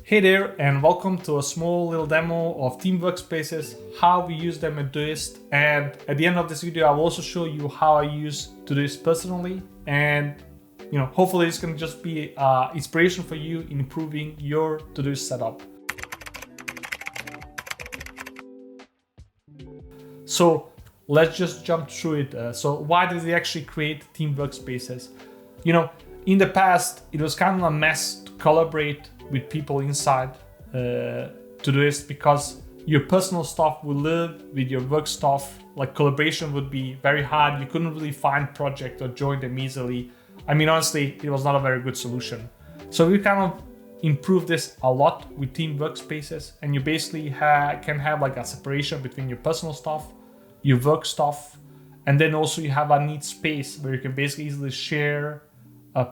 Hey there, and welcome to a small little demo of team workspaces, how we use them at Doist. And at the end of this video, I'll also show you how I use Todoist personally. And hopefully it's going to just be inspiration for you in improving your Todoist setup. So let's just jump through it. So why did we actually create team workspaces? In the past, it was kind of a mess to collaborate with people inside Todoist because your personal stuff will live with your work stuff. Like collaboration would be very hard. You couldn't really find project or join them easily. I mean, honestly, it was not a very good solution. So we kind of improved this a lot with team workspaces, and you basically can have like a separation between your personal stuff, your work stuff, and then also you have a neat space where you can basically easily share,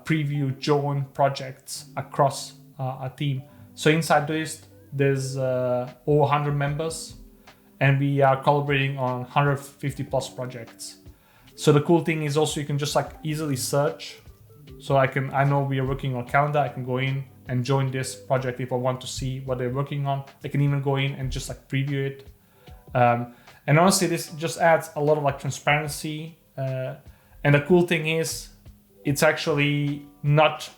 preview, join projects across a team. So inside Doist, there's over 100 members, and we are collaborating on 150 plus projects. So the cool thing is also you can just like easily search. So I know we are working on calendar. I can go in and join this project if I want to see what they're working on. I can even go in and just like preview it. And honestly, this just adds a lot of like transparency. And the cool thing is, it's actually not,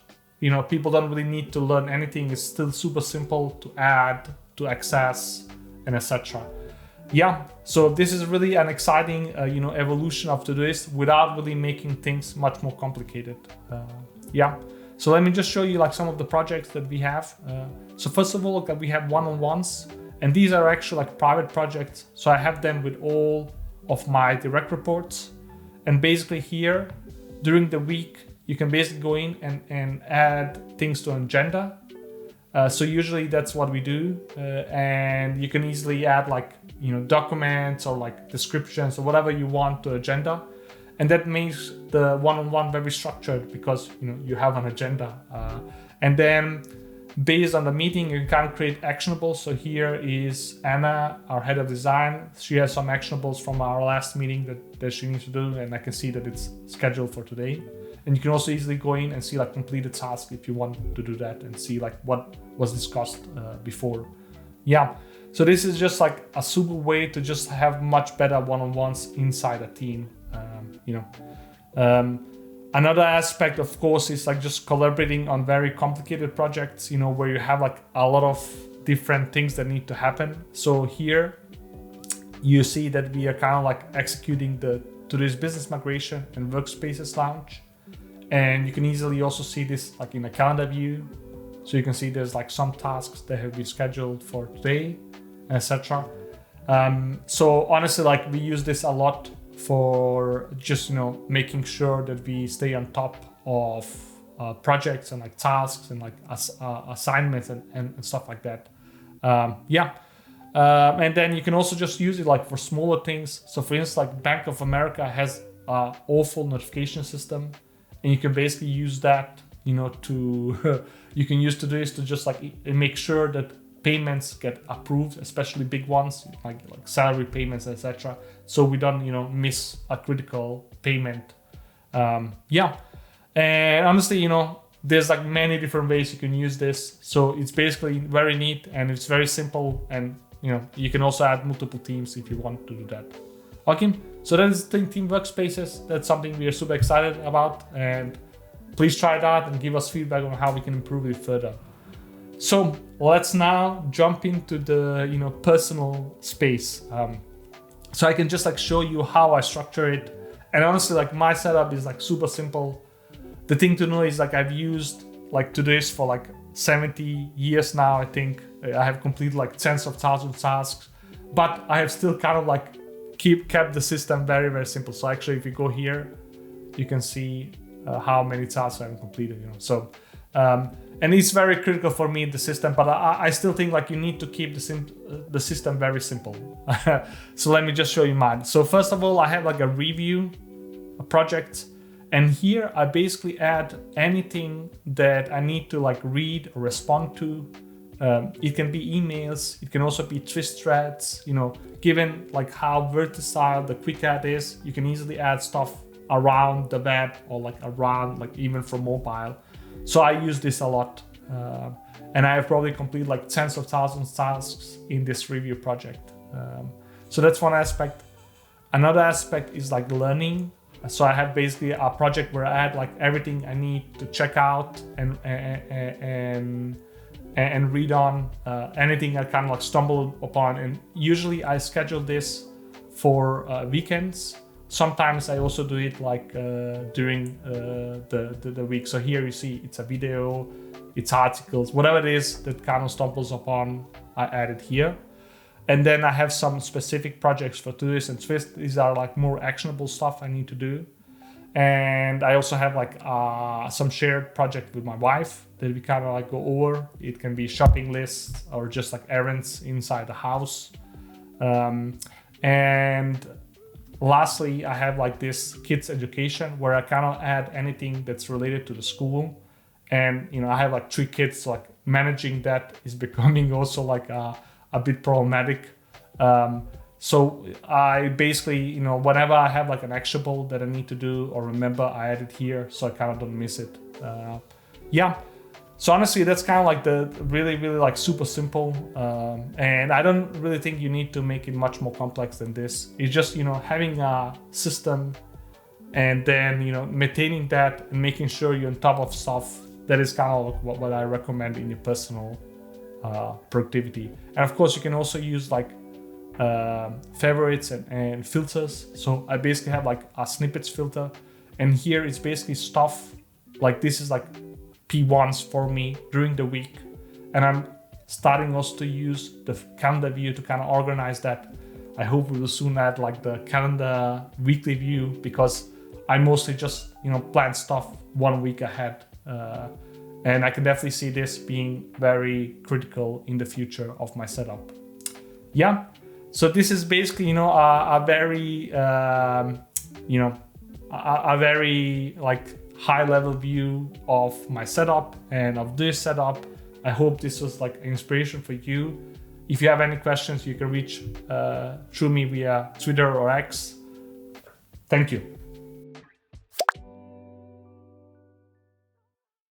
people don't really need to learn anything. It's still super simple to add, to access, and etc. Yeah, so this is really an exciting, evolution of Todoist without really making things much more complicated. So let me just show you like some of the projects that we have. So first of all, we have one-on-ones, and these are actually like private projects. So I have them with all of my direct reports, and basically here during the week, you can basically go in and add things to an agenda. So usually that's what we do. And you can easily add like, documents or like descriptions or whatever you want to agenda. And that makes the one-on-one very structured because, you have an agenda. And then based on the meeting, you can create actionables. So here is Anna, our head of design. She has some actionables from our last meeting that she needs to do. And I can see that it's scheduled for today. And you can also easily go in and see like completed tasks if you want to do that and see like what was discussed before. Yeah, so this is just like a super way to just have much better one-on-ones inside a team. Another aspect, of course, is like just collaborating on very complicated projects, where you have like a lot of different things that need to happen. So here you see that we are kind of like executing the Todoist business migration and workspaces launch. And you can easily also see this like in a calendar view. So you can see there's like some tasks that have been scheduled for today, etc. So honestly, like we use this a lot for just, making sure that we stay on top of projects and like tasks and like assignments and stuff like that. And then you can also just use it like for smaller things. So for instance, like Bank of America has an awful notification system. And you can basically use that, to you can use Todoist to just like make sure that payments get approved, especially big ones like salary payments, etc. So we don't, miss a critical payment. And honestly, there's like many different ways you can use this. So it's basically very neat and it's very simple. And you can also add multiple teams if you want to do that. Okay, so that is team workspaces. That's something we are super excited about, and please try it out and give us feedback on how we can improve it further. So let's now jump into the personal space. So I can just like show you how I structure it, and honestly, like my setup is like super simple. The thing to know is like I've used like Todoist for like 70 years now. I think I have completed like tens of thousands of tasks, but I have still kind of like kept the system very, very simple. So actually, if you go here, you can see how many tasks I've completed. So and it's very critical for me, the system. But I still think like you need to keep the system very simple. So let me just show you mine. So first of all, I have like a review, a project, and here I basically add anything that I need to like read or respond to. It can be emails, it can also be twist threads, given like how versatile the quick add is, you can easily add stuff around the web or like around like even from mobile. So I use this a lot. And I have probably completed like tens of thousands of tasks in this review project. So that's one aspect. Another aspect is like learning. So I have basically a project where I had like everything I need to check out and read on, anything I kind of like stumble upon. And usually I schedule this for weekends. Sometimes I also do it like during the week. So here you see it's a video, it's articles, whatever it is that kind of stumbles upon, I add it here. And then I have some specific projects for Todoist and Twist. These are like more actionable stuff I need to do. And I also have like some shared project with my wife that we kind of like go over. It can be shopping lists or just like errands inside the house. And lastly, I have like this kids education where I kind of add anything that's related to the school. And, you know, I have like 3 kids, so like managing that is becoming also like a bit problematic. So I basically, you know, whenever I have like an actionable that I need to do or remember, I add it here so I kind of don't miss it. Yeah. So honestly, that's kind of like the really like super simple. And I don't really think you need to make it much more complex than this. It's just, you know, having a system and then, you know, maintaining that and making sure you're on top of stuff. That is kind of like what I recommend in your personal productivity. And of course, you can also use like favorites and filters. So I basically have like a snippets filter, and here it's basically stuff like this is like P1s for me during the week. And I'm starting also to use the calendar view to kind of organize that. I hope we will soon add like the calendar weekly view, because I mostly just, you know, plan stuff 1 week ahead. And I can definitely see this being very critical in the future of my setup. Yeah, so this is basically, you know, a very, you know, a very like high level view of my setup and of this setup. I hope this was like inspiration for you. If you have any questions, you can reach through me via Twitter or X. Thank you.